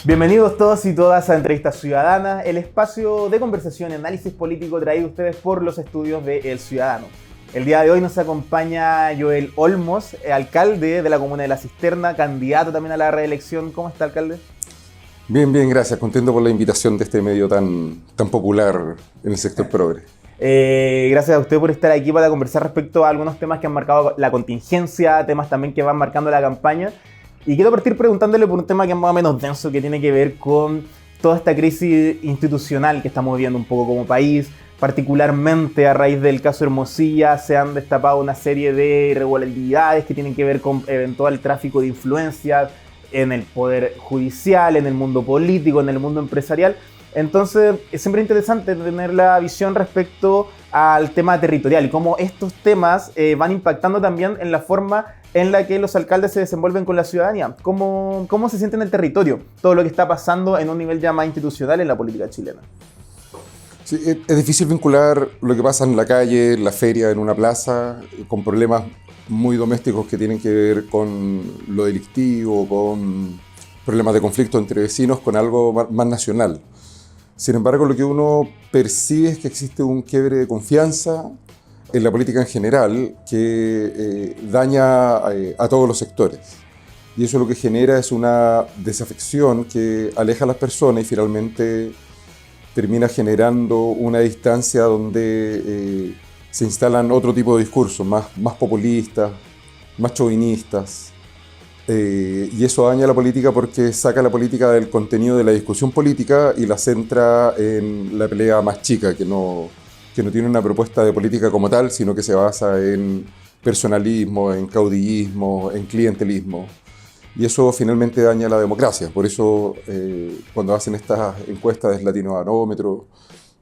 Bienvenidos todos y todas a Entrevista Ciudadana, el espacio de conversación y análisis político traído a ustedes por los estudios de El Ciudadano. El día de hoy nos acompaña Joel Olmos, alcalde de la comuna de La Cisterna, candidato también a la reelección. ¿Cómo está, alcalde? Bien, gracias. Contento por la invitación de este medio tan popular en el sector progre. Gracias a usted por estar aquí para conversar respecto a algunos temas que han marcado la contingencia, temas también que van marcando la campaña. Y quiero partir preguntándole por un tema que es más o menos denso, que tiene que ver con toda esta crisis institucional que estamos viviendo un poco como país. Particularmente a raíz del caso Hermosilla se han destapado una serie de irregularidades que tienen que ver con eventual tráfico de influencias en el poder judicial, en el mundo político, en el mundo empresarial. Entonces es siempre interesante tener la visión respecto al tema territorial y cómo estos temas van impactando también en la forma en la que los alcaldes se desenvuelven con la ciudadanía. ¿Cómo se siente en el territorio todo lo que está pasando en un nivel ya más institucional en la política chilena? Sí, es difícil vincular lo que pasa en la calle, en la feria, en una plaza, con problemas muy domésticos que tienen que ver con lo delictivo, con problemas de conflicto entre vecinos, con algo más nacional. Sin embargo, lo que uno percibe es que existe un quiebre de confianza en la política en general que daña a todos los sectores. Y eso lo que genera es una desafección que aleja a las personas y finalmente termina generando una distancia donde se instalan otro tipo de discursos, más populistas, más chauvinistas. Y eso daña la política porque saca la política del contenido de la discusión política y la centra en la pelea más chica, que no tiene una propuesta de política como tal, sino que se basa en personalismo, en caudillismo, en clientelismo. Y eso finalmente daña la democracia. Por eso, cuando hacen estas encuestas del Latinobarómetro,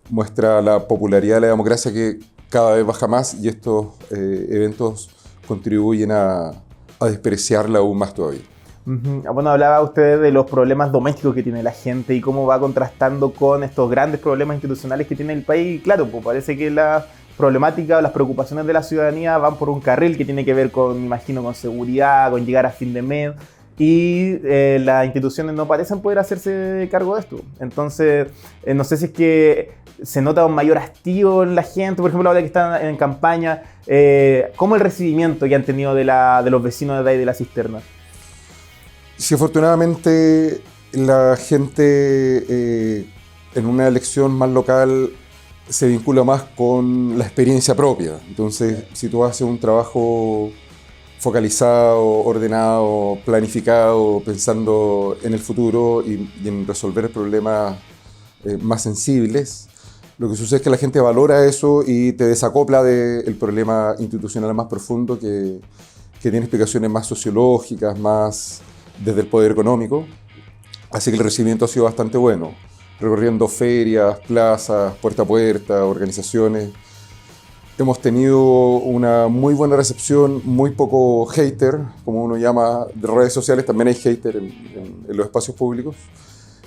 muestra la popularidad de la democracia que cada vez baja más y estos eventos contribuyen a despreciarla aún más todavía. Bueno, hablaba usted de los problemas domésticos que tiene la gente y cómo va contrastando con estos grandes problemas institucionales que tiene el país. Y claro, pues parece que las problemáticas, las preocupaciones de la ciudadanía van por un carril que tiene que ver con, me imagino, con seguridad, con llegar a fin de mes. Y las instituciones no parecen poder hacerse cargo de esto. Entonces, no sé si es que se nota un mayor hastío en la gente, por ejemplo, ahora que están en campaña, ¿cómo el recibimiento que han tenido de los vecinos de ahí de La Cisterna? Sí, afortunadamente la gente en una elección más local se vincula más con la experiencia propia. Entonces, si tú haces un trabajo focalizado, ordenado, planificado, pensando en el futuro y en resolver problemas más sensibles, lo que sucede es que la gente valora eso y te desacopla del problema institucional más profundo que tiene explicaciones más sociológicas, más desde el poder económico. Así que el recibimiento ha sido bastante bueno, recorriendo ferias, plazas, puerta a puerta, organizaciones. Hemos tenido una muy buena recepción, muy poco hater, como uno llama, de redes sociales. También hay hater en los espacios públicos.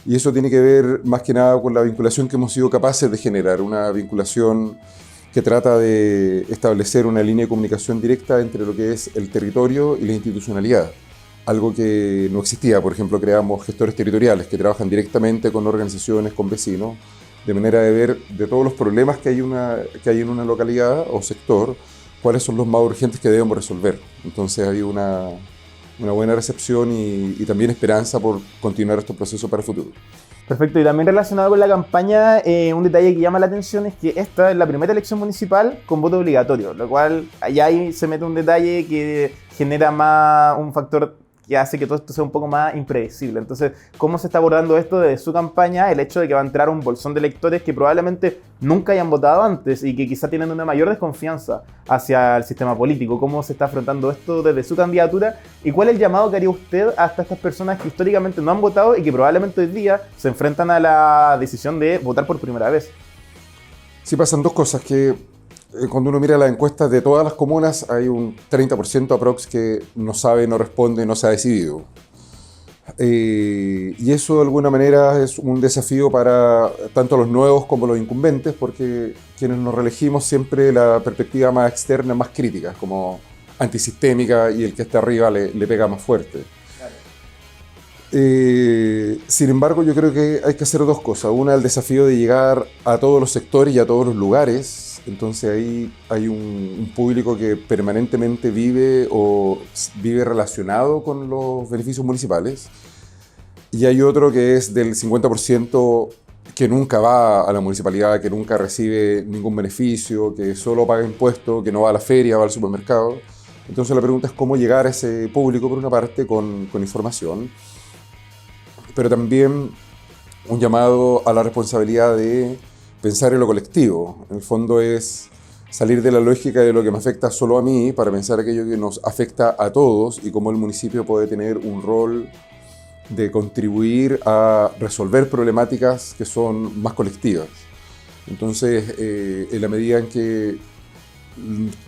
Y eso tiene que ver más que nada con la vinculación que hemos sido capaces de generar, una vinculación que trata de establecer una línea de comunicación directa entre lo que es el territorio y la institucionalidad. Algo que no existía. Por ejemplo, creamos gestores territoriales que trabajan directamente con organizaciones, con vecinos, de manera de ver de todos los problemas que hay en una localidad o sector, cuáles son los más urgentes que debemos resolver. Entonces hay una buena recepción y también esperanza por continuar estos procesos para el futuro. Perfecto, y también relacionado con la campaña, un detalle que llama la atención es que esta es la primera elección municipal con voto obligatorio, lo cual allá ahí se mete un detalle que genera más un factor que hace que todo esto sea un poco más impredecible. Entonces, ¿cómo se está abordando esto desde su campaña? El hecho de que va a entrar un bolsón de electores que probablemente nunca hayan votado antes y que quizá tienen una mayor desconfianza hacia el sistema político. ¿Cómo se está afrontando esto desde su candidatura? ¿Y cuál es el llamado que haría usted hasta estas personas que históricamente no han votado y que probablemente hoy día se enfrentan a la decisión de votar por primera vez? Sí, pasan dos cosas, que cuando uno mira las encuestas de todas las comunas hay un 30% aprox que no sabe, no responde, no se ha decidido. Y eso de alguna manera es un desafío para tanto los nuevos como los incumbentes, porque quienes nos reelegimos siempre la perspectiva más externa, más crítica, como antisistémica, y el que está arriba le pega más fuerte. Sin embargo, yo creo que hay que hacer dos cosas. Una, el desafío de llegar a todos los sectores y a todos los lugares. Entonces ahí hay un público que permanentemente vive o vive relacionado con los beneficios municipales. Y hay otro que es del 50% que nunca va a la municipalidad, que nunca recibe ningún beneficio, que solo paga impuestos, que no va a la feria, va al supermercado. Entonces la pregunta es cómo llegar a ese público, por una parte, con información, pero también un llamado a la responsabilidad de pensar en lo colectivo. En el fondo es salir de la lógica de lo que me afecta solo a mí para pensar aquello que nos afecta a todos y cómo el municipio puede tener un rol de contribuir a resolver problemáticas que son más colectivas. Entonces, en la medida en que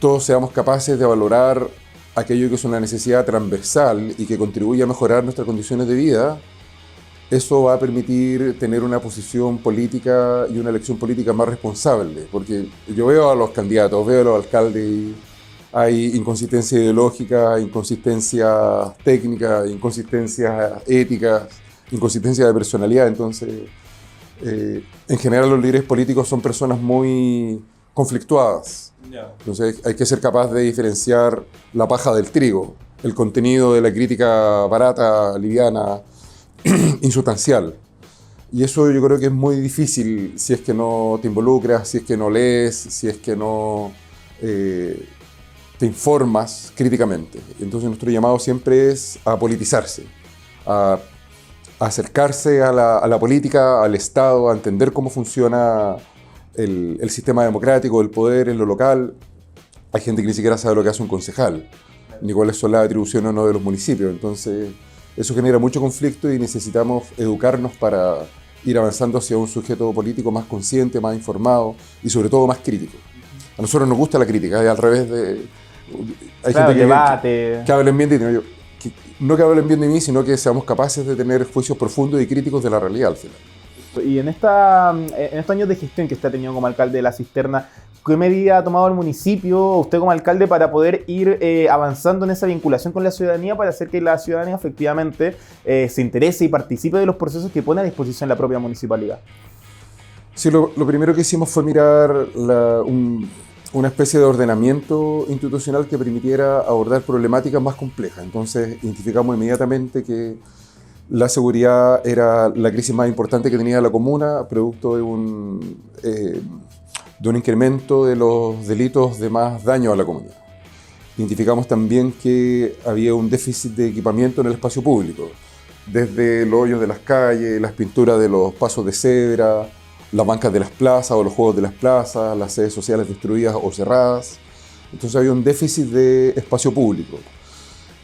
todos seamos capaces de valorar aquello que es una necesidad transversal y que contribuye a mejorar nuestras condiciones de vida, eso va a permitir tener una posición política y una elección política más responsable. Porque yo veo a los candidatos, veo a los alcaldes y hay inconsistencia ideológica, inconsistencias técnicas, inconsistencias éticas, inconsistencia de personalidad. Entonces, en general los líderes políticos son personas muy conflictuadas. Entonces hay que ser capaz de diferenciar la paja del trigo, el contenido de la crítica barata, liviana, insustancial. Y eso yo creo que es muy difícil si es que no te involucras, si es que no lees, si es que no te informas críticamente. Entonces nuestro llamado siempre es a politizarse, a acercarse a la política, al Estado, a entender cómo funciona el sistema democrático, el poder en lo local. Hay gente que ni siquiera sabe lo que hace un concejal, ni cuáles son las atribuciones o no de los municipios. Entonces eso genera mucho conflicto y necesitamos educarnos para ir avanzando hacia un sujeto político más consciente, más informado y sobre todo más crítico. A nosotros nos gusta la crítica, y al revés de... Hay Claro, gente debate. que hablen bien de mí, no que hablen bien de mí, sino que seamos capaces de tener juicios profundos y críticos de la realidad al final. Y en estos años de gestión que usted ha tenido como alcalde de La Cisterna, ¿qué medida ha tomado el municipio, usted como alcalde, para poder ir avanzando en esa vinculación con la ciudadanía, para hacer que la ciudadanía efectivamente se interese y participe de los procesos que pone a disposición la propia municipalidad? Sí, lo primero que hicimos fue mirar una especie de ordenamiento institucional que permitiera abordar problemáticas más complejas. Entonces identificamos inmediatamente que la seguridad era la crisis más importante que tenía la comuna, producto de un incremento de los delitos de más daño a la comunidad. Identificamos también que había un déficit de equipamiento en el espacio público, desde los hoyos de las calles, las pinturas de los pasos de cebra, las bancas de las plazas o los juegos de las plazas, las sedes sociales destruidas o cerradas. Entonces había un déficit de espacio público.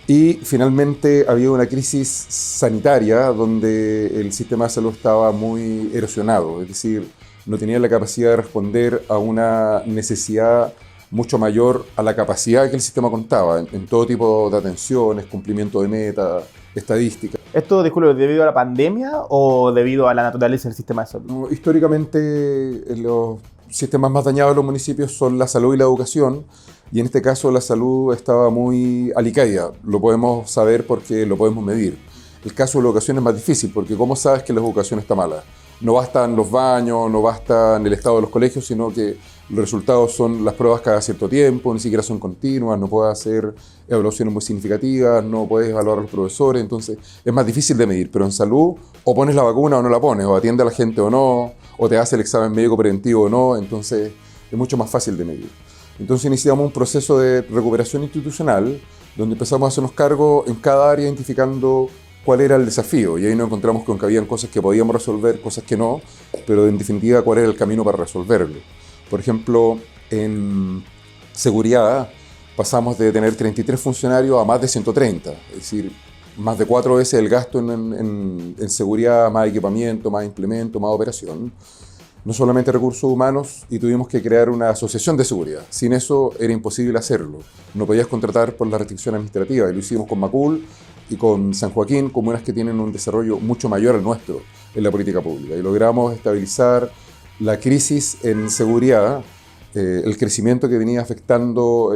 Y finalmente había una crisis sanitaria donde el sistema de salud estaba muy erosionado, es decir, no tenía la capacidad de responder a una necesidad mucho mayor a la capacidad que el sistema contaba en todo tipo de atenciones, cumplimiento de metas, estadísticas. ¿Esto, disculpe, debido a la pandemia o debido a la naturaleza del sistema de salud? Históricamente los sistemas más dañados de los municipios son la salud y la educación, y en este caso la salud estaba muy alicaída. Lo podemos saber porque lo podemos medir. El caso de la educación es más difícil, porque ¿cómo sabes que la educación está mala? No bastan los baños, no bastan el estado de los colegios, sino que los resultados son las pruebas cada cierto tiempo, ni siquiera son continuas, no puedes hacer evaluaciones muy significativas, no puedes evaluar a los profesores, entonces es más difícil de medir. Pero en salud, o pones la vacuna o no la pones, o atiende a la gente o no, o te hace el examen médico preventivo o no, entonces es mucho más fácil de medir. Entonces iniciamos un proceso de recuperación institucional, donde empezamos a hacernos cargo en cada área, identificando cuál era el desafío, y ahí nos encontramos con que habían cosas que podíamos resolver, cosas que no, pero en definitiva cuál era el camino para resolverlo. Por ejemplo, en seguridad pasamos de tener 33 funcionarios a más de 130, es decir, más de 4 veces el gasto en seguridad, más equipamiento, más implemento, más operación. No solamente recursos humanos, y tuvimos que crear una asociación de seguridad. Sin eso era imposible hacerlo. No podías contratar por la restricción administrativa, y lo hicimos con Macul y con San Joaquín, comunas que tienen un desarrollo mucho mayor al nuestro en la política pública. Y logramos estabilizar la crisis en seguridad, el crecimiento que venía afectando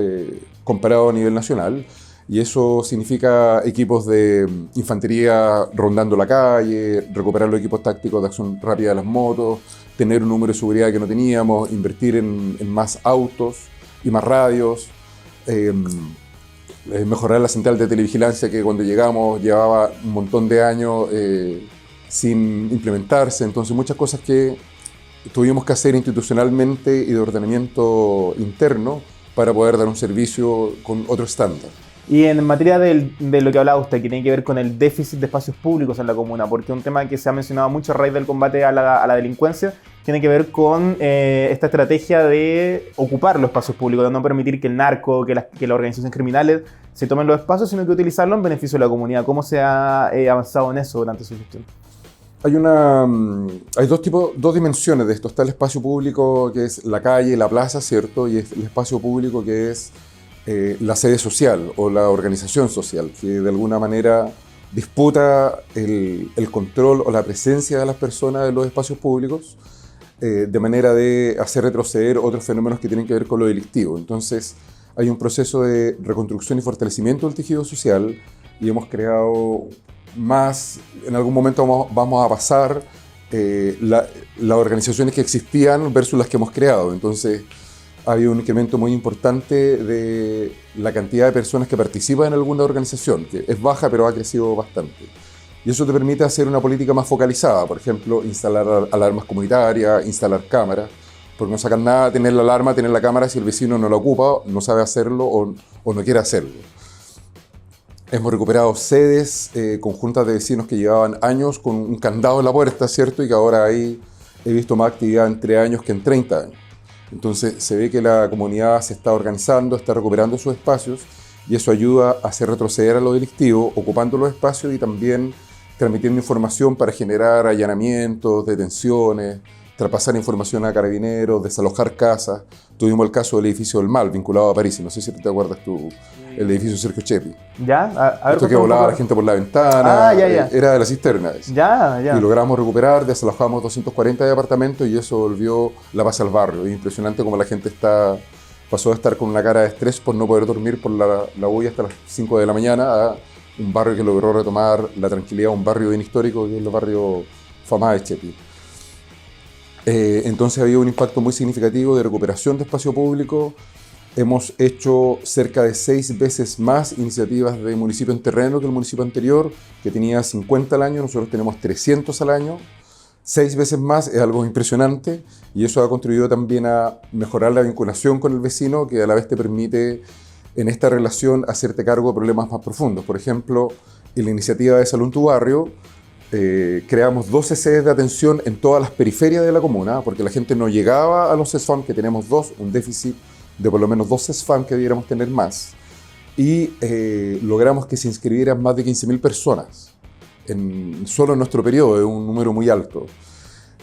comparado a nivel nacional, Y eso significa equipos de infantería rondando la calle, recuperar los equipos tácticos de acción rápida de las motos, tener un número de seguridad que no teníamos, invertir en más autos y más radios, mejorar la central de televigilancia que cuando llegamos llevaba un montón de años sin implementarse. Entonces muchas cosas que tuvimos que hacer institucionalmente y de ordenamiento interno para poder dar un servicio con otro estándar. Y en materia de lo que hablaba usted, que tiene que ver con el déficit de espacios públicos en la comuna, porque un tema que se ha mencionado mucho a raíz del combate a la delincuencia tiene que ver con esta estrategia de ocupar los espacios públicos, de no permitir que el narco, que las organizaciones criminales se tomen los espacios, sino que utilizarlos en beneficio de la comunidad. ¿Cómo se ha avanzado en eso durante su gestión? Hay dos dimensiones de esto. Está el espacio público, que es la calle, la plaza, ¿cierto? Y el espacio público, que es la sede social o la organización social, que de alguna manera disputa el control o la presencia de las personas en los espacios públicos, de manera de hacer retroceder otros fenómenos que tienen que ver con lo delictivo. Entonces, hay un proceso de reconstrucción y fortalecimiento del tejido social y hemos creado más. En algún momento vamos a pasar las organizaciones que existían versus las que hemos creado. Entonces, ha habido un incremento muy importante de la cantidad de personas que participan en alguna organización, que es baja pero ha crecido bastante. Y eso te permite hacer una política más focalizada, por ejemplo, instalar alarmas comunitarias, instalar cámaras, porque no sacan nada tener la alarma, tener la cámara si el vecino no la ocupa, no sabe hacerlo o no quiere hacerlo. Hemos recuperado sedes conjuntas de vecinos que llevaban años con un candado en la puerta, ¿cierto? Y que ahora ahí he visto más actividad en 3 años que en 30 años. Entonces se ve que la comunidad se está organizando, está recuperando sus espacios y eso ayuda a hacer retroceder a lo delictivo, ocupando los espacios y también transmitiendo información para generar allanamientos, detenciones, traspasar información a carabineros, desalojar casas. Tuvimos el caso del edificio del Mal, vinculado a París, no sé si te acuerdas tú, el edificio Sergio Chepi. ¿Ya? A ver, esto que volaba la gente por la ventana, ya. Era de la cisterna. Ya. Y logramos recuperar, desalojamos 240 departamentos y eso volvió la paz al barrio. Es impresionante cómo la gente pasó de estar con una cara de estrés por no poder dormir por la bulla hasta las 5 de la mañana a un barrio que logró retomar la tranquilidad, un barrio bien histórico que es el barrio Famá de Chepi. Entonces ha habido un impacto muy significativo de recuperación de espacio público. Hemos hecho cerca de 6 veces más iniciativas de municipio en terreno que el municipio anterior, que tenía 50 al año, nosotros tenemos 300 al año. 6 veces más es algo impresionante y eso ha contribuido también a mejorar la vinculación con el vecino, que a la vez te permite en esta relación hacerte cargo de problemas más profundos. Por ejemplo, en la iniciativa de Salud en tu Barrio, creamos 12 sedes de atención en todas las periferias de la comuna, porque la gente no llegaba a los CESFAM, que tenemos un déficit de por lo menos 2 CESFAM que debiéramos tener más, y logramos que se inscribieran más de 15.000 personas, solo en nuestro periodo, es un número muy alto.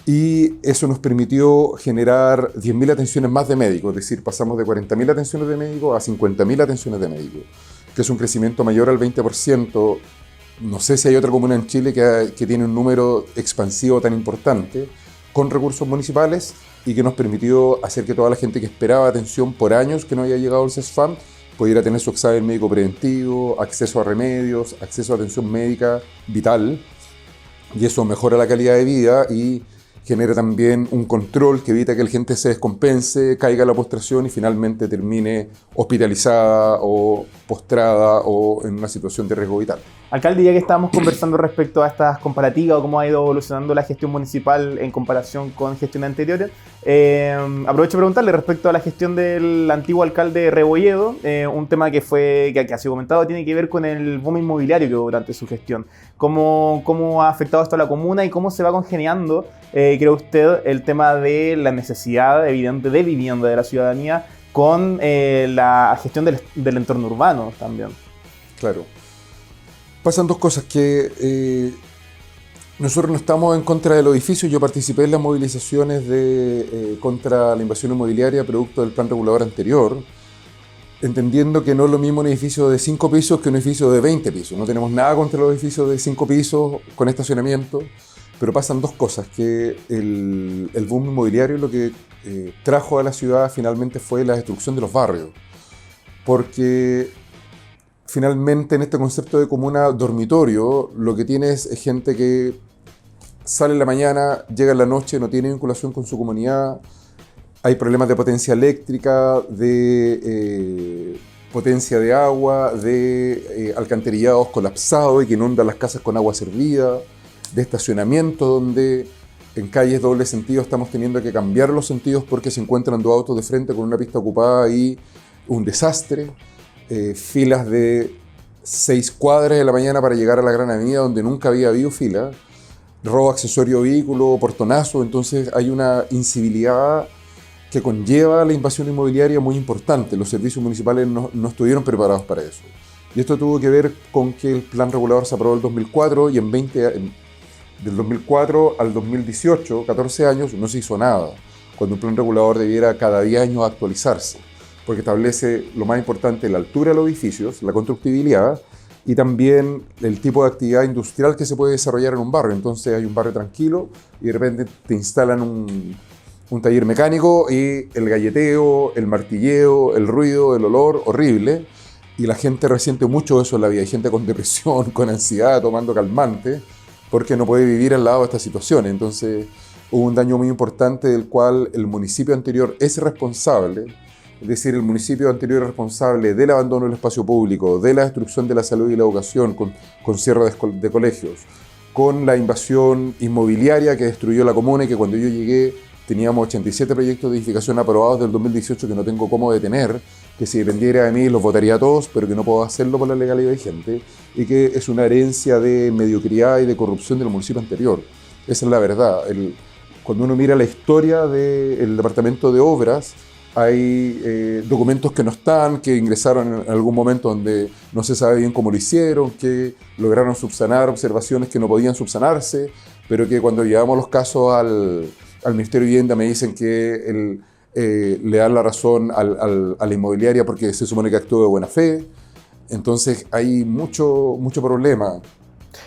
Y eso nos permitió generar 10.000 atenciones más de médicos, es decir, pasamos de 40.000 atenciones de médicos a 50.000 atenciones de médicos, que es un crecimiento mayor al 20%. No sé si hay otra comuna en Chile que tiene un número expansivo tan importante con recursos municipales y que nos permitió hacer que toda la gente que esperaba atención por años que no había llegado al CESFAM pudiera tener su examen médico preventivo, acceso a remedios, acceso a atención médica vital, y eso mejora la calidad de vida y genera también un control que evita que la gente se descompense, caiga a la postración y finalmente termine hospitalizada o postrada o en una situación de riesgo vital. Alcalde, ya que estábamos conversando respecto a estas comparativas o cómo ha ido evolucionando la gestión municipal en comparación con gestiones anteriores, aprovecho de preguntarle respecto a la gestión del antiguo alcalde Rebolledo, un tema que ha sido comentado, tiene que ver con el boom inmobiliario que hubo durante su gestión. ¿Cómo ha afectado esto a la comuna y cómo se va congeniando, cree usted, el tema de la necesidad evidente de vivienda de la ciudadanía con la gestión del entorno urbano también? Claro. Pasan dos cosas, que nosotros no estamos en contra del edificio. Yo participé en las movilizaciones contra la invasión inmobiliaria producto del plan regulador anterior, entendiendo que no es lo mismo un edificio de 5 pisos que un edificio de 20 pisos. No tenemos nada contra los edificios de 5 pisos con estacionamiento, pero pasan dos cosas, que el boom inmobiliario lo que trajo a la ciudad finalmente fue la destrucción de los barrios, porque finalmente en este concepto de comuna dormitorio, lo que tienes es gente que sale en la mañana, llega en la noche, no tiene vinculación con su comunidad, hay problemas de potencia eléctrica, de potencia de agua, de alcantarillados colapsados y que inundan las casas con agua servida, de estacionamiento donde en calles doble sentido estamos teniendo que cambiar los sentidos porque se encuentran dos autos de frente con una pista ocupada y un desastre. Filas de 6 cuadras de la mañana para llegar a la Gran Avenida donde nunca había habido fila, robo accesorio vehículo, portonazo, entonces hay una incivilidad que conlleva la invasión inmobiliaria muy importante. Los servicios municipales no estuvieron preparados para eso. Y esto tuvo que ver con que el plan regulador se aprobó en el 2004 y del 2004 al 2018, 14 años, no se hizo nada, cuando un plan regulador debiera cada 10 años actualizarse, porque establece lo más importante, la altura de los edificios, la constructibilidad y también el tipo de actividad industrial que se puede desarrollar en un barrio. Entonces hay un barrio tranquilo y de repente te instalan un taller mecánico y el galleteo, el martilleo, el ruido, el olor, horrible. Y la gente resiente mucho eso en la vida. Hay gente con depresión, con ansiedad, tomando calmante, porque no puede vivir al lado de estas situaciones. Entonces hubo un daño muy importante del cual el municipio anterior es responsable. Es decir, el municipio anterior es responsable del abandono del espacio público, de la destrucción de la salud y la educación con cierre de colegios, con la invasión inmobiliaria que destruyó la comuna y que cuando yo llegué teníamos 87 proyectos de edificación aprobados del 2018 que no tengo cómo detener, que si dependiera de mí los votaría a todos, pero que no puedo hacerlo por la legalidad vigente, y que es una herencia de mediocridad y de corrupción del municipio anterior. Esa es la verdad. Cuando uno mira la historia del Departamento de Obras, hay documentos que no están, que ingresaron en algún momento donde no se sabe bien cómo lo hicieron, que lograron subsanar observaciones que no podían subsanarse, pero que cuando llevamos los casos al Ministerio de Vivienda me dicen que le dan la razón a la inmobiliaria porque se supone que actuó de buena fe. Entonces hay mucho problema.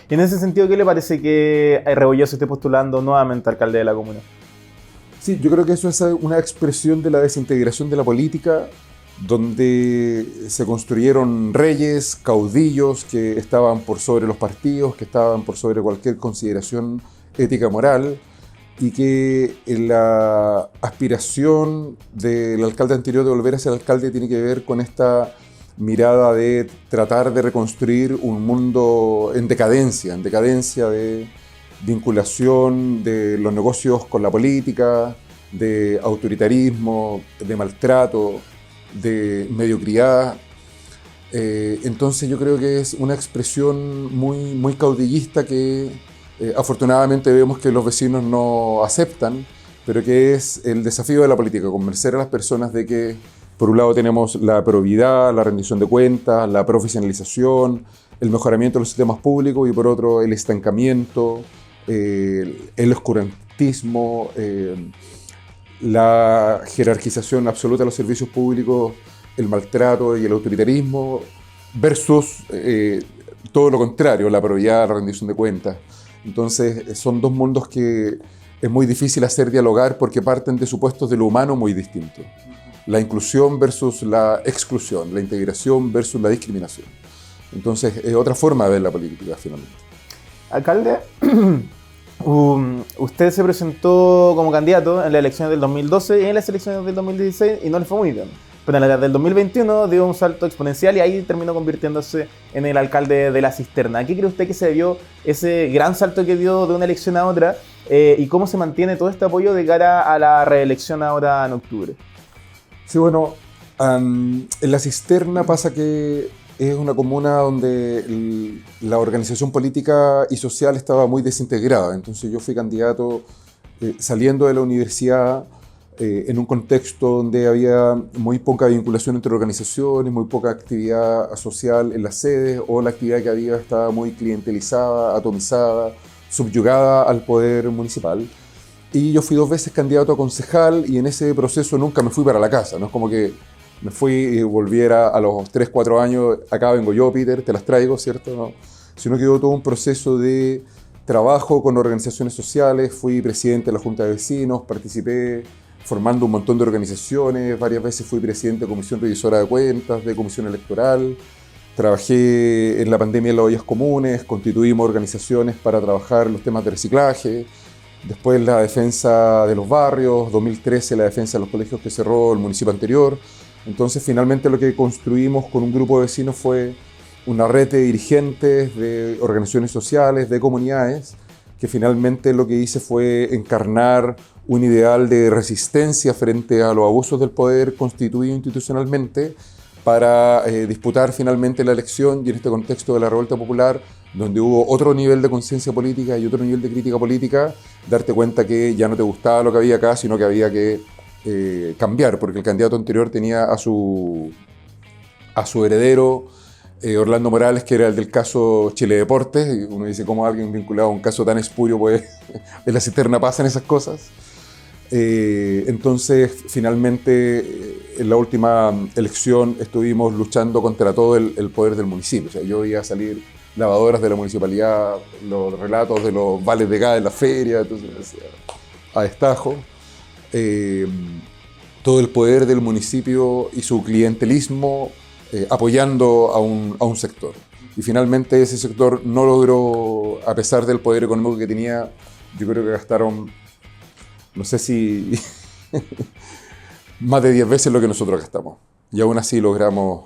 Y en ese sentido, ¿qué le parece que Rebolledo esté postulando nuevamente alcalde de la comuna? Sí, yo creo que eso es una expresión de la desintegración de la política, donde se construyeron reyes, caudillos que estaban por sobre los partidos, que estaban por sobre cualquier consideración ética moral, y que la aspiración del alcalde anterior de volver a ser alcalde tiene que ver con esta mirada de tratar de reconstruir un mundo en decadencia de vinculación de los negocios con la política, de autoritarismo, de maltrato, de mediocridad. Entonces yo creo que es una expresión muy caudillista que afortunadamente vemos que los vecinos no aceptan, pero que es el desafío de la política, convencer a las personas de que por un lado tenemos la probidad, la rendición de cuentas, la profesionalización, el mejoramiento de los sistemas públicos y por otro el estancamiento, el oscurantismo, la jerarquización absoluta de los servicios públicos, el maltrato y el autoritarismo, versus todo lo contrario, la probidad, la rendición de cuentas. Entonces son dos mundos que es muy difícil hacer dialogar porque parten de supuestos de lo humano muy distintos. La inclusión versus la exclusión, la integración versus la discriminación. Entonces es otra forma de ver la política finalmente. Alcalde, usted se presentó como candidato en las elecciones del 2012 y en las elecciones del 2016 y no le fue muy bien. Pero en las del 2021 dio un salto exponencial y ahí terminó convirtiéndose en el alcalde de La Cisterna. ¿A qué cree usted que se debió ese gran salto que dio de una elección a otra? ¿Y cómo se mantiene todo este apoyo de cara a la reelección ahora en octubre? Sí, bueno, en La Cisterna pasa que es una comuna donde la organización política y social estaba muy desintegrada. Entonces yo fui candidato saliendo de la universidad en un contexto donde había muy poca vinculación entre organizaciones, muy poca actividad social en las sedes, o la actividad que había estaba muy clientelizada, atomizada, subyugada al poder municipal. Y yo fui 2 veces candidato a concejal y en ese proceso nunca me fui para la casa. No es como que me fui y volviera a los 3, 4 años, acá vengo yo, Peter, te las traigo, ¿cierto? No. Sino que hubo todo un proceso de trabajo con organizaciones sociales, fui presidente de la Junta de Vecinos, participé formando un montón de organizaciones, varias veces fui presidente de Comisión Revisora de Cuentas, de Comisión Electoral, Trabajé en la pandemia en las ollas comunes, constituimos organizaciones para trabajar los temas de reciclaje, después la defensa de los barrios, 2013 la defensa de los colegios que cerró el municipio anterior. Entonces finalmente lo que construimos con un grupo de vecinos fue una red de dirigentes, de organizaciones sociales, de comunidades, que finalmente lo que hice fue encarnar un ideal de resistencia frente a los abusos del poder constituido institucionalmente para disputar finalmente la elección, y en este contexto de la revuelta popular, donde hubo otro nivel de conciencia política y otro nivel de crítica política, darte cuenta que ya no te gustaba lo que había acá, sino que había que cambiar, porque el candidato anterior tenía a su heredero, Orlando Morales, que era el del caso Chile Deportes, y uno dice cómo alguien vinculado a un caso tan espurio puede, en la cisterna pasan esas cosas. Entonces, finalmente, en la última elección estuvimos luchando contra todo el poder del municipio. O sea, yo iba a salir lavadoras de la municipalidad, los relatos de los vales de gas en la feria, entonces, a destajo. Todo el poder del municipio y su clientelismo apoyando a un sector. Y finalmente ese sector no logró, a pesar del poder económico que tenía, yo creo que gastaron, no sé si más de 10 veces lo que nosotros gastamos. Y aún así logramos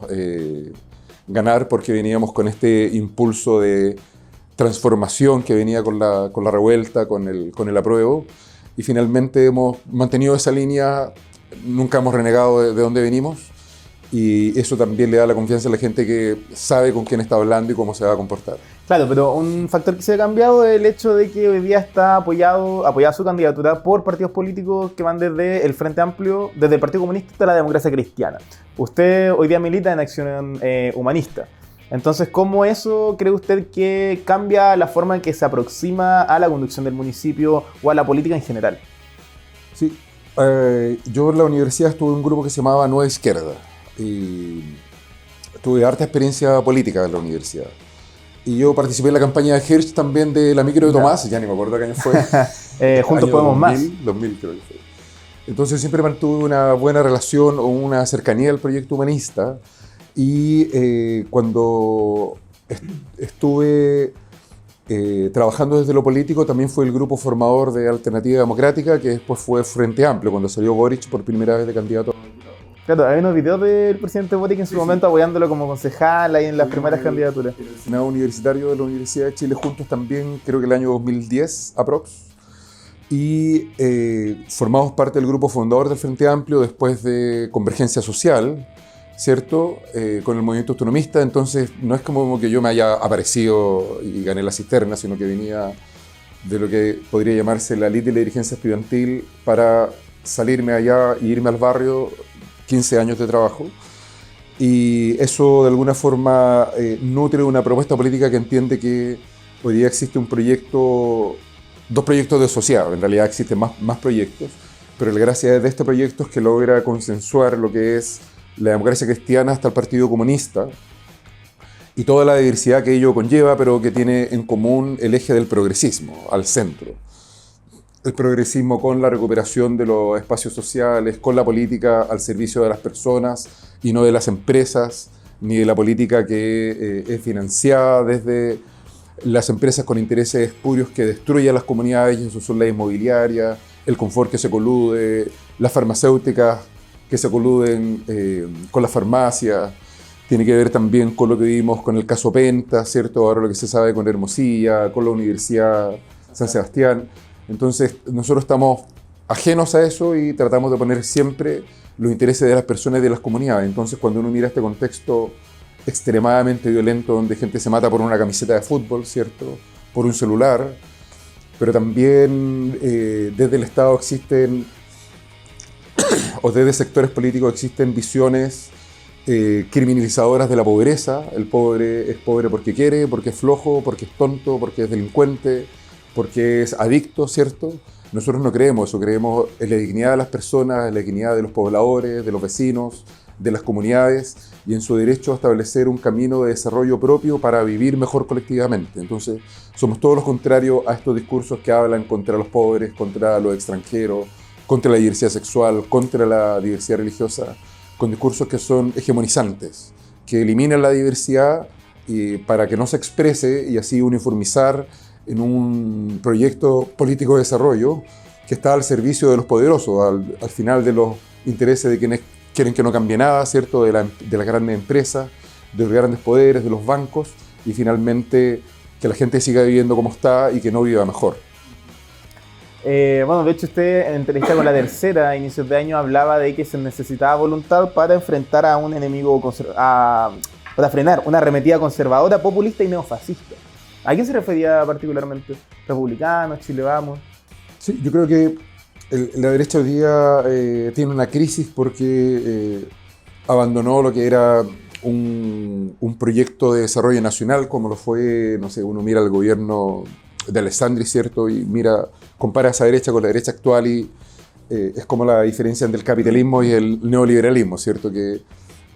ganar porque veníamos con este impulso de transformación que venía con la revuelta, con el apruebo. Y finalmente hemos mantenido esa línea, nunca hemos renegado de dónde venimos. Y eso también le da la confianza a la gente que sabe con quién está hablando y cómo se va a comportar. Claro, pero un factor que se ha cambiado es el hecho de que hoy día está apoyada su candidatura por partidos políticos que van desde el Frente Amplio, desde el Partido Comunista hasta la Democracia Cristiana. Usted hoy día milita en Acción Humanista. Entonces, ¿cómo eso cree usted que cambia la forma en que se aproxima a la conducción del municipio o a la política en general? Sí, yo en la universidad estuve en un grupo que se llamaba Nueva Izquierda. Y tuve harta experiencia política en la universidad. Y yo participé en la campaña de Hirsch también de la micro de Tomás, ya ni me acuerdo qué año fue. Juntos Podemos 2000, Más. 2000 creo que fue. Entonces siempre mantuve una buena relación o una cercanía al proyecto humanista. Y cuando estuve trabajando desde lo político, también fue el grupo formador de Alternativa Democrática, que después fue Frente Amplio, cuando salió Boric por primera vez de candidato. Claro, hay unos videos del presidente Boric en su momento apoyándolo como concejal ahí en las primeras candidaturas. En el Senado Universitario de la Universidad de Chile Juntos también, creo que el año 2010, aprox. Y formamos parte del grupo fundador del Frente Amplio después de Convergencia Social, ¿cierto? Con el movimiento autonomista. Entonces, no es como que yo me haya aparecido y gané la cisterna, sino que venía de lo que podría llamarse la elite de la dirigencia estudiantil para salirme allá e irme al barrio. 15 años de trabajo, y eso de alguna forma nutre una propuesta política que entiende que hoy día existe un proyecto, dos proyectos de sociedad, en realidad existen más proyectos, pero la gracia de este proyecto es que logra consensuar lo que es la democracia cristiana hasta el Partido Comunista y toda la diversidad que ello conlleva, pero que tiene en común el eje del progresismo, al centro. El progresismo con la recuperación de los espacios sociales, con la política al servicio de las personas y no de las empresas, ni de la política que es financiada desde las empresas con intereses espurios que destruyen las comunidades, y eso son la inmobiliaria, el confort que se colude, las farmacéuticas que se coluden con las farmacias. Tiene que ver también con lo que vimos con el caso Penta, ¿cierto? Ahora lo que se sabe con Hermosilla, con la Universidad San Sebastián. Entonces, nosotros estamos ajenos a eso y tratamos de poner siempre los intereses de las personas y de las comunidades. Entonces, cuando uno mira este contexto extremadamente violento, donde gente se mata por una camiseta de fútbol, ¿cierto? Por un celular, pero también desde el Estado existen, o desde sectores políticos existen visiones criminalizadoras de la pobreza. El pobre es pobre porque quiere, porque es flojo, porque es tonto, porque es delincuente, porque es adicto, ¿cierto? Nosotros no creemos eso, creemos en la dignidad de las personas, en la dignidad de los pobladores, de los vecinos, de las comunidades y en su derecho a establecer un camino de desarrollo propio para vivir mejor colectivamente. Entonces, somos todos los contrarios a estos discursos que hablan contra los pobres, contra los extranjeros, contra la diversidad sexual, contra la diversidad religiosa, con discursos que son hegemonizantes, que eliminen la diversidad para que no se exprese y así uniformizar en un proyecto político de desarrollo que está al servicio de los poderosos, al final de los intereses de quienes quieren que no cambie nada, ¿cierto? De las grandes empresas, de los grandes poderes, de los bancos, y finalmente que la gente siga viviendo como está y que no viva mejor. Bueno, de hecho usted en entrevista con La Tercera a inicios de año hablaba de que se necesitaba voluntad para enfrentar a un enemigo, para frenar una arremetida conservadora, populista y neofascista. ¿A quién se refería particularmente? ¿Republicanos, Chile Vamos? Sí, yo creo que la derecha hoy día tiene una crisis porque abandonó lo que era un proyecto de desarrollo nacional, como lo fue, no sé, uno mira el gobierno de Alessandri, ¿cierto? Y compara esa derecha con la derecha actual y es como la diferencia entre el capitalismo y el neoliberalismo, ¿cierto? Que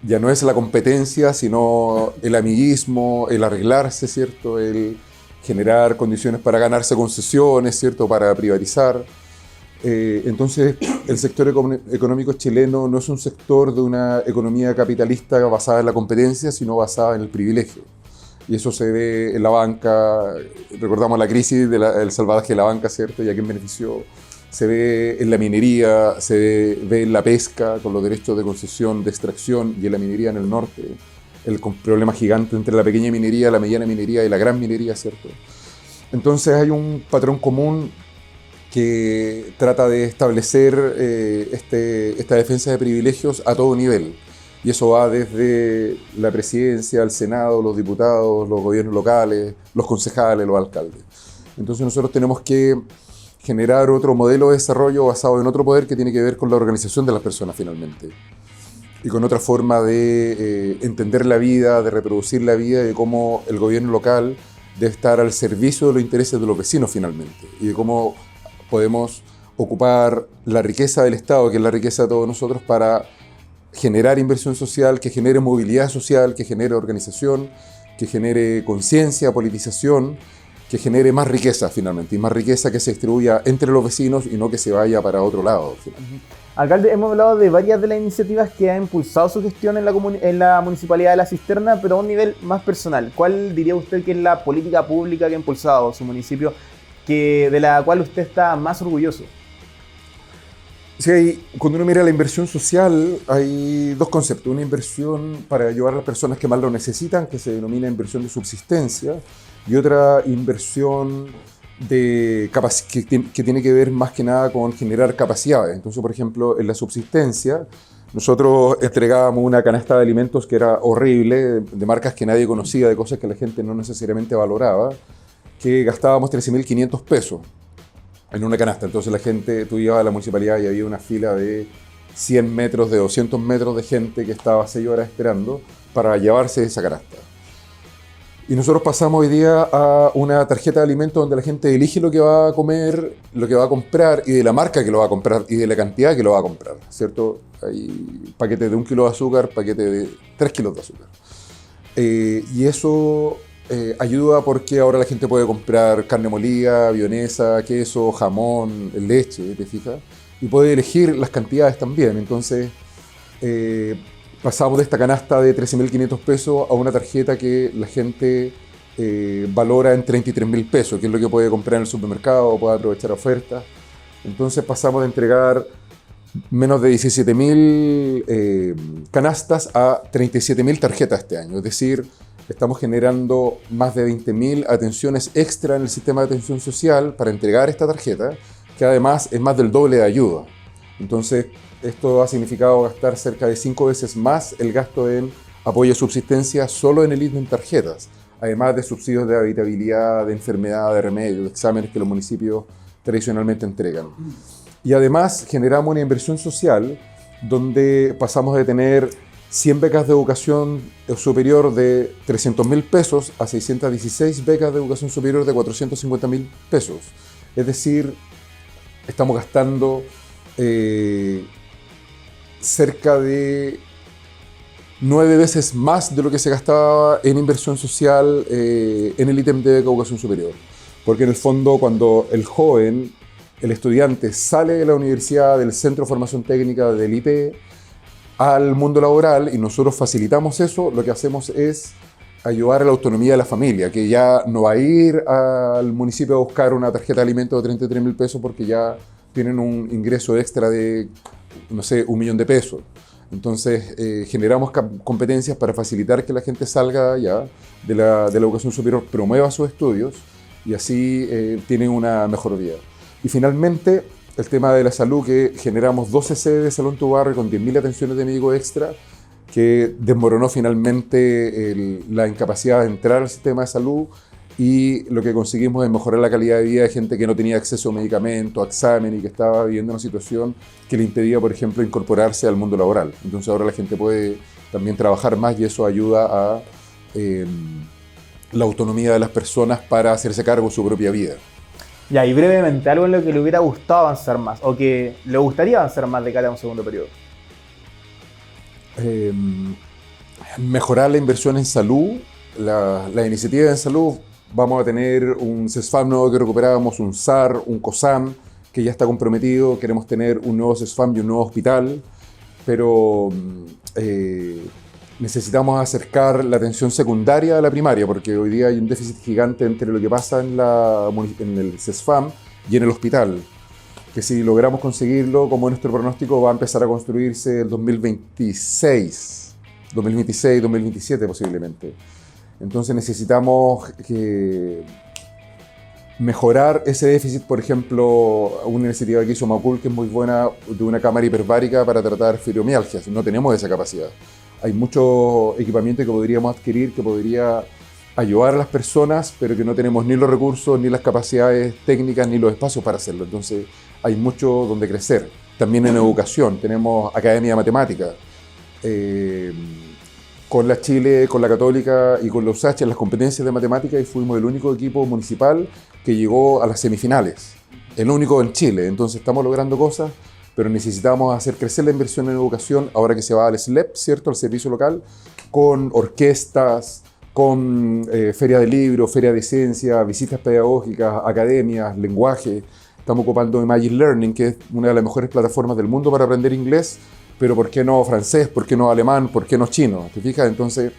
ya no es la competencia, sino el amiguismo, el arreglarse, ¿cierto? El generar condiciones para ganarse concesiones, ¿cierto? Para privatizar. Entonces, el sector económico chileno no es un sector de una economía capitalista basada en la competencia, sino basada en el privilegio. Y eso se ve en la banca, recordamos la crisis del salvataje de la banca, ¿cierto? Y a quién benefició. Se ve en la minería, se ve en la pesca, con los derechos de concesión, de extracción, y en la minería en el norte. El problema gigante entre la pequeña minería, la mediana minería y la gran minería, ¿cierto? Entonces hay un patrón común que trata de establecer esta defensa de privilegios a todo nivel. Y eso va desde la presidencia, el Senado, los diputados, los gobiernos locales, los concejales, los alcaldes. Entonces nosotros tenemos que generar otro modelo de desarrollo basado en otro poder que tiene que ver con la organización de las personas finalmente. Y con otra forma de entender la vida, de reproducir la vida y de cómo el gobierno local debe estar al servicio de los intereses de los vecinos finalmente. Y de cómo podemos ocupar la riqueza del Estado, que es la riqueza de todos nosotros, para generar inversión social, que genere movilidad social, que genere organización, que genere conciencia, politización, que genere más riqueza finalmente, y más riqueza que se distribuya entre los vecinos y no que se vaya para otro lado. Alcalde, hemos hablado de varias de las iniciativas que ha impulsado su gestión en la Municipalidad de La Cisterna, pero a un nivel más personal. ¿Cuál diría usted que es la política pública que ha impulsado su municipio, de la cual usted está más orgulloso? Sí, cuando uno mira la inversión social, hay dos conceptos. Una inversión para ayudar a las personas que más lo necesitan, que se denomina inversión de subsistencia, y otra inversión que tiene que ver más que nada con generar capacidades. Entonces, por ejemplo, en la subsistencia, nosotros entregábamos una canasta de alimentos que era horrible, de marcas que nadie conocía, de cosas que la gente no necesariamente valoraba, que gastábamos 13.500 pesos en una canasta. Entonces la gente, tú ibas a la municipalidad y había una fila de 100 metros, de 200 metros de gente que estaba 6 horas esperando para llevarse esa canasta. Y nosotros pasamos hoy día a una tarjeta de alimentos donde la gente elige lo que va a comer, lo que va a comprar y de la marca que lo va a comprar y de la cantidad que lo va a comprar, ¿cierto? Hay paquetes de 1 kilo de azúcar, paquetes de 3 kilos de azúcar. Y eso ayuda porque ahora la gente puede comprar carne molida, vienesa, queso, jamón, leche, ¿te fijas? Y puede elegir las cantidades también. Entonces, pasamos de esta canasta de 13.500 pesos a una tarjeta que la gente valora en 33.000 pesos, que es lo que puede comprar en el supermercado, puede aprovechar ofertas. Entonces pasamos de entregar menos de 17.000 canastas a 37.000 tarjetas este año. Es decir, estamos generando más de 20.000 atenciones extra en el sistema de atención social para entregar esta tarjeta, que además es más del doble de ayuda. Entonces, esto ha significado gastar cerca de 5 veces más el gasto en apoyo de subsistencia solo en el ítem tarjetas, además de subsidios de habitabilidad, de enfermedad, de remedio, de exámenes que los municipios tradicionalmente entregan. Y además generamos una inversión social donde pasamos de tener 100 becas de educación superior de 300.000 pesos a 616 becas de educación superior de 450.000 pesos. Es decir, estamos gastando cerca de 9 veces más de lo que se gastaba en inversión social en el ítem de educación superior. Porque en el fondo, cuando el joven, el estudiante, sale de la universidad, del centro de formación técnica, del IP, al mundo laboral y nosotros facilitamos eso, lo que hacemos es ayudar a la autonomía de la familia, que ya no va a ir al municipio a buscar una tarjeta de alimentos de 33.000 pesos porque ya tienen un ingreso extra de, no sé, 1.000.000 de pesos. Entonces, generamos competencias para facilitar que la gente salga ya de la educación superior, promueva sus estudios y así tiene una mejor vida. Y finalmente, el tema de la salud, que generamos 12 sedes de salud en tu barrio con 10.000 atenciones de médico extra, que desmoronó finalmente la incapacidad de entrar al sistema de salud, y lo que conseguimos es mejorar la calidad de vida de gente que no tenía acceso a medicamentos, a exámenes y que estaba viviendo una situación que le impedía, por ejemplo, incorporarse al mundo laboral. Entonces ahora la gente puede también trabajar más y eso ayuda a la autonomía de las personas para hacerse cargo de su propia vida. Ya, y brevemente, algo en lo que le hubiera gustado avanzar más, o que le gustaría avanzar más de cara a un segundo periodo. Mejorar la inversión en salud, la iniciativa en salud. Vamos a tener un CESFAM nuevo que recuperábamos, un SAR, un COSAM, que ya está comprometido. Queremos tener un nuevo CESFAM y un nuevo hospital, pero necesitamos acercar la atención secundaria a la primaria, porque hoy día hay un déficit gigante entre lo que pasa en el CESFAM y en el hospital, que si logramos conseguirlo, como nuestro pronóstico, va a empezar a construirse el 2026, 2027 posiblemente. Entonces necesitamos mejorar ese déficit. Por ejemplo, una iniciativa que hizo Macul, que es muy buena, de una cámara hiperbárica para tratar fibromialgias. No tenemos esa capacidad. Hay mucho equipamiento que podríamos adquirir, que podría ayudar a las personas, pero que no tenemos ni los recursos, ni las capacidades técnicas, ni los espacios para hacerlo. Entonces hay mucho donde crecer. También en educación tenemos Academia de Matemática. Con la Chile, con la Católica y con la USACH en las competencias de matemática, y fuimos el único equipo municipal que llegó a las semifinales. El único en Chile. Entonces estamos logrando cosas, pero necesitamos hacer crecer la inversión en educación ahora que se va al SLEP, ¿cierto? Al servicio local, con orquestas, con feria de libros, feria de ciencia, visitas pedagógicas, academias, lenguaje. Estamos ocupando Imagine Learning, que es una de las mejores plataformas del mundo para aprender inglés, pero ¿por qué no francés? ¿Por qué no alemán? ¿Por qué no chino? ¿Te fijas? Entonces,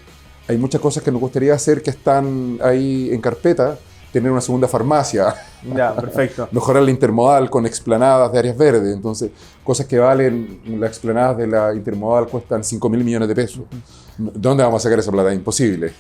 hay muchas cosas que nos gustaría hacer que están ahí en carpeta. Tener una segunda farmacia. Ya, perfecto. Mejorar la intermodal con explanadas de áreas verdes. Entonces, cosas que valen, las explanadas de la intermodal cuestan 5.000 millones de pesos. ¿De dónde vamos a sacar esa plata? Imposible.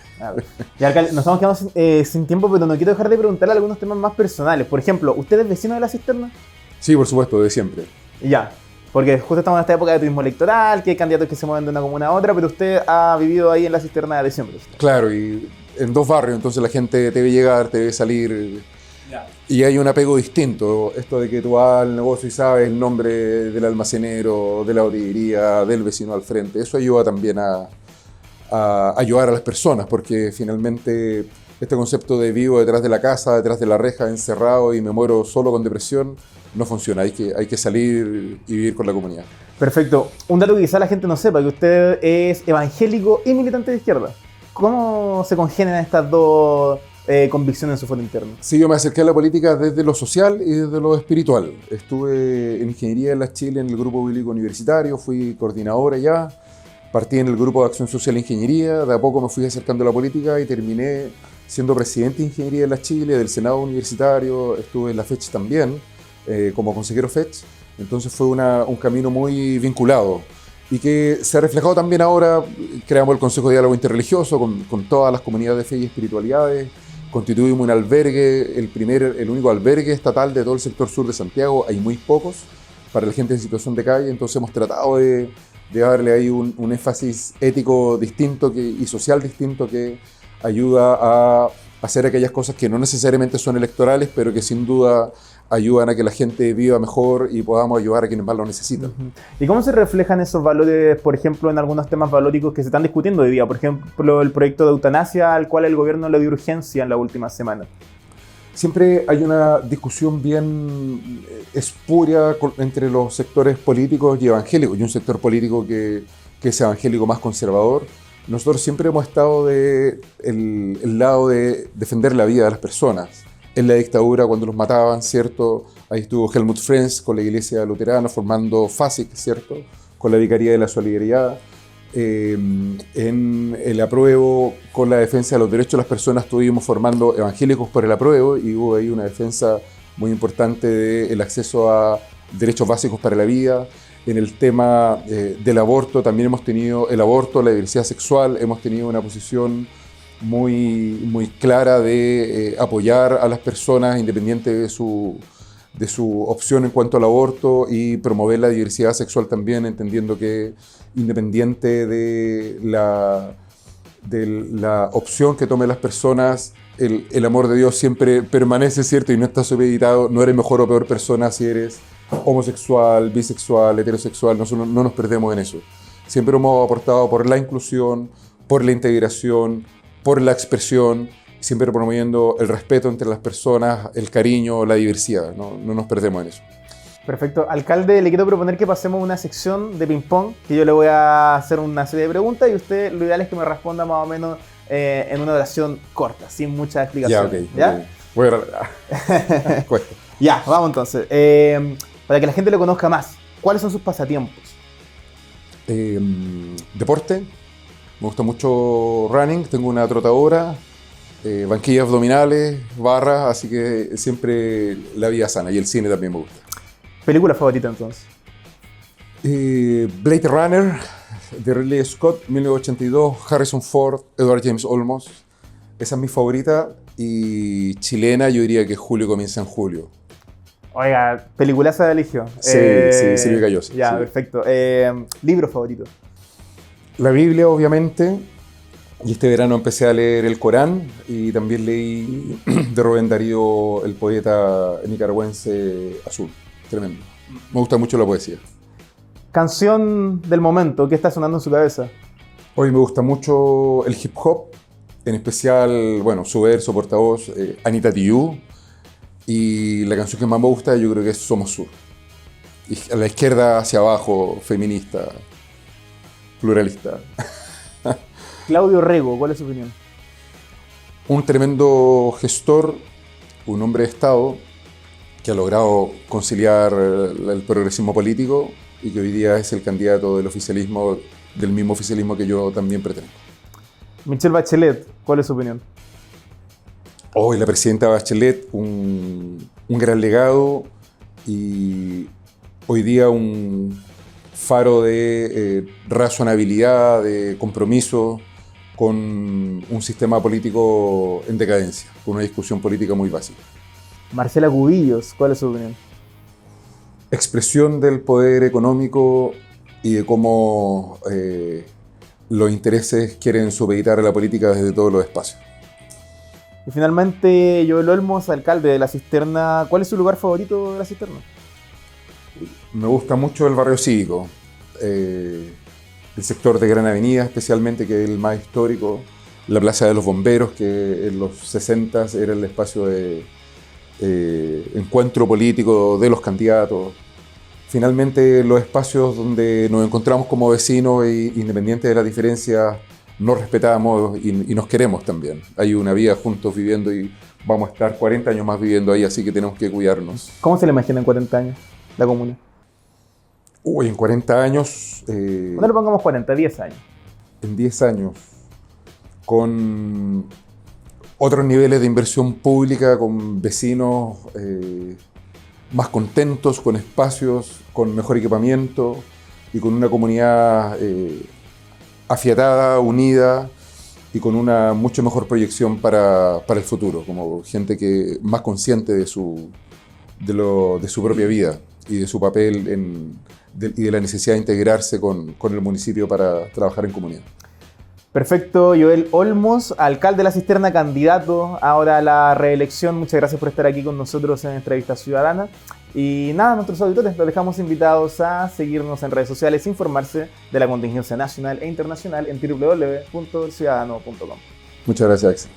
Ya, alcalde, nos estamos quedando sin tiempo, pero no quiero dejar de preguntarle algunos temas más personales. Por ejemplo, ¿usted es vecino de La Cisterna? Sí, por supuesto, de siempre. Ya. Porque justo estamos en esta época de turismo electoral, que hay candidatos que se mueven de una comuna a otra, pero usted ha vivido ahí en La Cisterna de siempre. Claro, y en 2 barrios, entonces la gente te ve llegar, te ve salir, y hay un apego distinto. Esto de que tú vas al negocio y sabes el nombre del almacenero, de la botillería, del vecino al frente, eso ayuda también a ayudar a las personas, porque finalmente este concepto de vivo detrás de la casa, detrás de la reja, encerrado y me muero solo con depresión, no funciona. Hay que salir y vivir con la comunidad. Perfecto. Un dato que quizá la gente no sepa, que usted es evangélico y militante de izquierda. ¿Cómo se congenian estas dos convicciones en su foro interno? Sí, yo me acerqué a la política desde lo social y desde lo espiritual. Estuve en Ingeniería en la Chile en el Grupo Bíblico Universitario, fui coordinador allá, partí en el Grupo de Acción Social e Ingeniería, de a poco me fui acercando a la política y terminé siendo presidente de Ingeniería en la Chile, del Senado Universitario, estuve en la FECH también, como consejero FECH. Entonces fue un camino muy vinculado y que se ha reflejado también ahora. Creamos el Consejo de Diálogo Interreligioso con todas las comunidades de fe y espiritualidades, constituimos un albergue, el único albergue estatal de todo el sector sur de Santiago. Hay muy pocos para la gente en situación de calle, entonces hemos tratado de darle ahí un énfasis ético distinto y social distinto, que ayuda a hacer aquellas cosas que no necesariamente son electorales, pero que sin duda ayudan a que la gente viva mejor y podamos ayudar a quienes más lo necesitan. ¿Y cómo se reflejan esos valores, por ejemplo, en algunos temas valóricos que se están discutiendo hoy día? Por ejemplo, el proyecto de eutanasia al cual el gobierno le dio urgencia en la última semana. Siempre hay una discusión bien espuria entre los sectores políticos y evangélicos, y un sector político que es evangélico más conservador. Nosotros siempre hemos estado del lado de defender la vida de las personas. En la dictadura, cuando los mataban, ¿cierto? Ahí estuvo Helmut Franz con la iglesia luterana formando FASIC, ¿cierto? con la Vicaría de la Solidaridad. En el apruebo, con la defensa de los derechos de las personas, estuvimos formando Evangélicos por el Apruebo y hubo ahí una defensa muy importante del acceso a derechos básicos para la vida. En el tema del aborto también hemos tenido el aborto, la diversidad sexual, hemos tenido una posición muy clara de apoyar a las personas independiente de su opción en cuanto al aborto y promover la diversidad sexual también, entendiendo que independiente de la opción que tomen las personas, el amor de Dios siempre permanece, ¿cierto? Y no está supeditado, no eres mejor o peor persona si eres homosexual, bisexual, heterosexual, nosotros no nos perdemos en eso. Siempre hemos aportado por la inclusión, por la integración, por la expresión, siempre promoviendo el respeto entre las personas, el cariño, la diversidad, no nos perdemos en eso. Perfecto. Alcalde, le quiero proponer que pasemos a una sección de ping-pong, que yo le voy a hacer una serie de preguntas y usted lo ideal es que me responda más o menos en una oración corta, sin mucha explicación. Ya, ok. Voy a... Cuesta. Ya, vamos entonces. Para que la gente lo conozca más, ¿cuáles son sus pasatiempos? Deporte. Me gusta mucho running, tengo una trotadora, banquillas abdominales, barras, así que siempre la vida sana y el cine también me gusta. ¿Película favorita entonces? Blade Runner, de Ridley Scott, 1982, Harrison Ford, Edward James Olmos. Esa es mi favorita. Y chilena, yo diría que Julio comienza en julio. Oiga, peliculaza de Eligio. Sí, Silvia Cayosa. Ya, sí. Perfecto. ¿Libro favorito? La Biblia, obviamente. Y este verano empecé a leer el Corán y también leí de Rubén Darío, el poeta nicaragüense Azul. Tremendo. Me gusta mucho la poesía. Canción del momento, ¿qué está sonando en su cabeza? Hoy me gusta mucho el hip hop, en especial, bueno, su verso, portavoz, Anita Tijoux. Y la canción que más me gusta yo creo que es Somos Sur. Y a la izquierda hacia abajo, feminista, pluralista. Claudio Rego, ¿cuál es su opinión? Un tremendo gestor, un hombre de Estado que ha logrado conciliar el progresismo político y que hoy día es el candidato del oficialismo, del mismo oficialismo que yo también pretendo. Michelle Bachelet, ¿cuál es su opinión? Hoy la presidenta Bachelet, un gran legado y hoy día un faro de razonabilidad, de compromiso con un sistema político en decadencia, con una discusión política muy básica. Marcela Cubillos, ¿cuál es su opinión? Expresión del poder económico y de cómo los intereses quieren supeditar a la política desde todos los espacios. Y finalmente, Joel Olmos, alcalde de La Cisterna, ¿cuál es su lugar favorito de La Cisterna? Me gusta mucho el barrio cívico, el sector de Gran Avenida especialmente, que es el más histórico, la Plaza de los Bomberos, que en los 60 era el espacio de encuentro político de los candidatos. Finalmente, los espacios donde nos encontramos como vecinos e independientes de las diferencias, nos respetamos y nos queremos también. Hay una vida juntos viviendo y vamos a estar 40 años más viviendo ahí, así que tenemos que cuidarnos. ¿Cómo se le imagina en 40 años la comuna? Uy, en 40 años... No le pongamos 40, 10 años. En 10 años, con otros niveles de inversión pública, con vecinos más contentos, con espacios, con mejor equipamiento y con una comunidad afiatada, unida y con una mucho mejor proyección para el futuro, como gente que más consciente de su propia vida y de su papel y de la necesidad de integrarse con el municipio para trabajar en comunidad. Perfecto, Joel Olmos, alcalde de La Cisterna, candidato ahora a la reelección. Muchas gracias por estar aquí con nosotros en Entrevista Ciudadana. Y nada, nuestros auditores los dejamos invitados a seguirnos en redes sociales, informarse de la contingencia nacional e internacional en www.ciudadano.com. Muchas gracias, Axel.